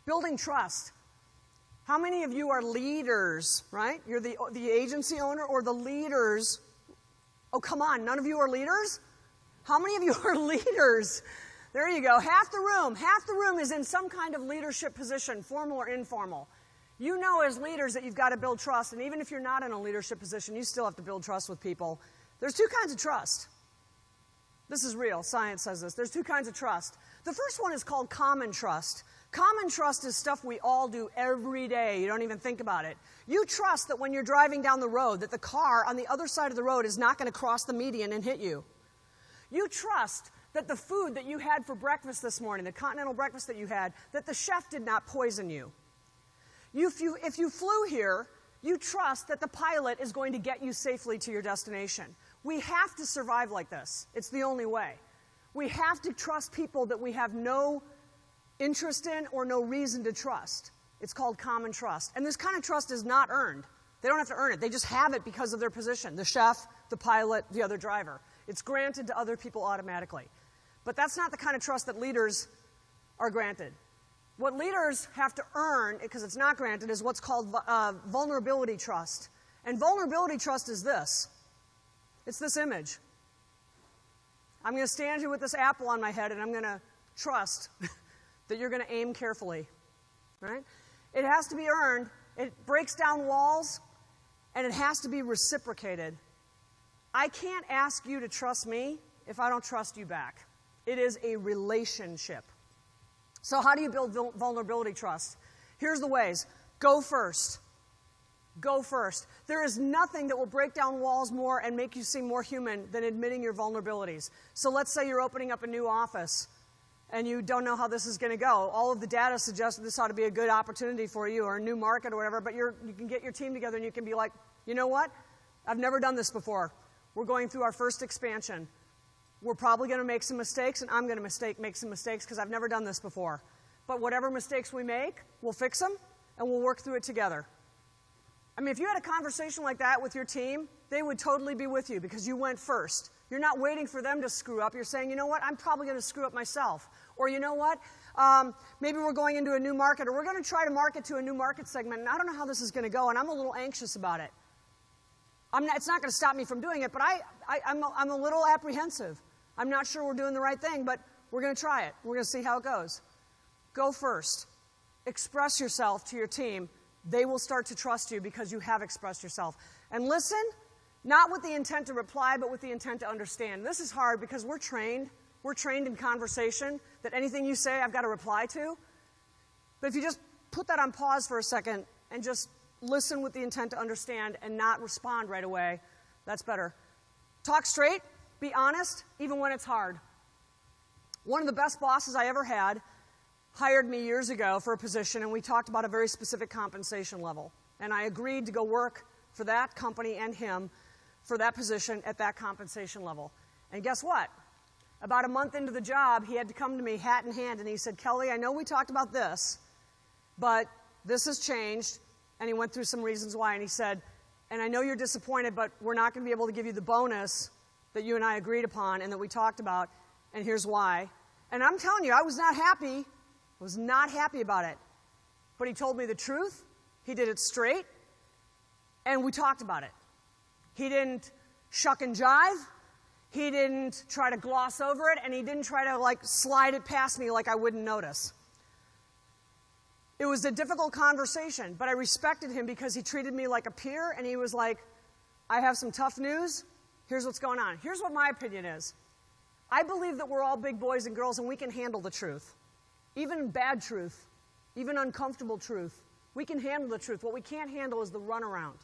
Building trust. How many of you are leaders, right? You're the agency owner or the leaders. Oh, come on, none of you are leaders? How many of you are leaders? There you go, half the room. Half the room is in some kind of leadership position, formal or informal. You know as leaders that you've got to build trust, and even if you're not in a leadership position, you still have to build trust with people. There's two kinds of trust. This is real, science says this. There's two kinds of trust. The first one is called common trust. Common trust is stuff we all do every day. You don't even think about it. You trust that when you're driving down the road, that the car on the other side of the road is not going to cross the median and hit you. You trust that the food that you had for breakfast this morning, the continental breakfast that you had, that the chef did not poison you. If you flew here, you trust that the pilot is going to get you safely to your destination. We have to survive like this. It's the only way. We have to trust people that we have no interest in or no reason to trust. It's called common trust. And this kind of trust is not earned. They don't have to earn it. They just have it because of their position. The chef, the pilot, the other driver. It's granted to other people automatically. But that's not the kind of trust that leaders are granted. What leaders have to earn, because it's not granted, is what's called vulnerability trust. And vulnerability trust is this. It's this image. I'm going to stand here with this apple on my head, and I'm going to trust that you're going to aim carefully. Right? It has to be earned. It breaks down walls, and it has to be reciprocated. I can't ask you to trust me if I don't trust you back. It is a relationship. So how do you build vulnerability trust? Here's the ways. Go first. Go first. There is nothing that will break down walls more and make you seem more human than admitting your vulnerabilities. So let's say you're opening up a new office and you don't know how this is going to go. All of the data suggests that this ought to be a good opportunity for you or a new market or whatever, but you can get your team together and you can be like, you know what? I've never done this before. We're going through our first expansion. We're probably going to make some mistakes, and I'm going to make some mistakes because I've never done this before. But whatever mistakes we make, we'll fix them, and we'll work through it together. I mean, if you had a conversation like that with your team, they would totally be with you because you went first. You're not waiting for them to screw up. You're saying, you know what, I'm probably going to screw up myself. Or you know what, maybe we're going into a new market, or we're going to try to market to a new market segment, and I don't know how this is going to go, and I'm a little anxious about it. It's not going to stop me from doing it, but I'm a little apprehensive. I'm not sure we're doing the right thing, but we're going to try it. We're going to see how it goes. Go first. Express yourself to your team. They will start to trust you because you have expressed yourself. And listen, not with the intent to reply, but with the intent to understand. This is hard because we're trained. We're trained in conversation that anything you say, I've got to reply to. But if you just put that on pause for a second and just listen with the intent to understand and not respond right away, that's better. Talk straight. Be honest, even when it's hard. One of the best bosses I ever had hired me years ago for a position, and we talked about a very specific compensation level. And I agreed to go work for that company and him for that position at that compensation level. And guess what? About a month into the job, he had to come to me hat in hand, and he said, Kelly, I know we talked about this, but this has changed. And he went through some reasons why, and he said, and I know you're disappointed, but we're not going to be able to give you the bonus that you and I agreed upon and that we talked about, and here's why. And I'm telling you, I was not happy. I was not happy about it. But he told me the truth. He did it straight, and we talked about it. He didn't shuck and jive. He didn't try to gloss over it, and he didn't try to slide it past me like I wouldn't notice. It was a difficult conversation, but I respected him because he treated me like a peer, and he was like, I have some tough news. Here's what's going on. Here's what my opinion is. I believe that we're all big boys and girls, and we can handle the truth. Even bad truth, even uncomfortable truth. We can handle the truth. What we can't handle is the runaround.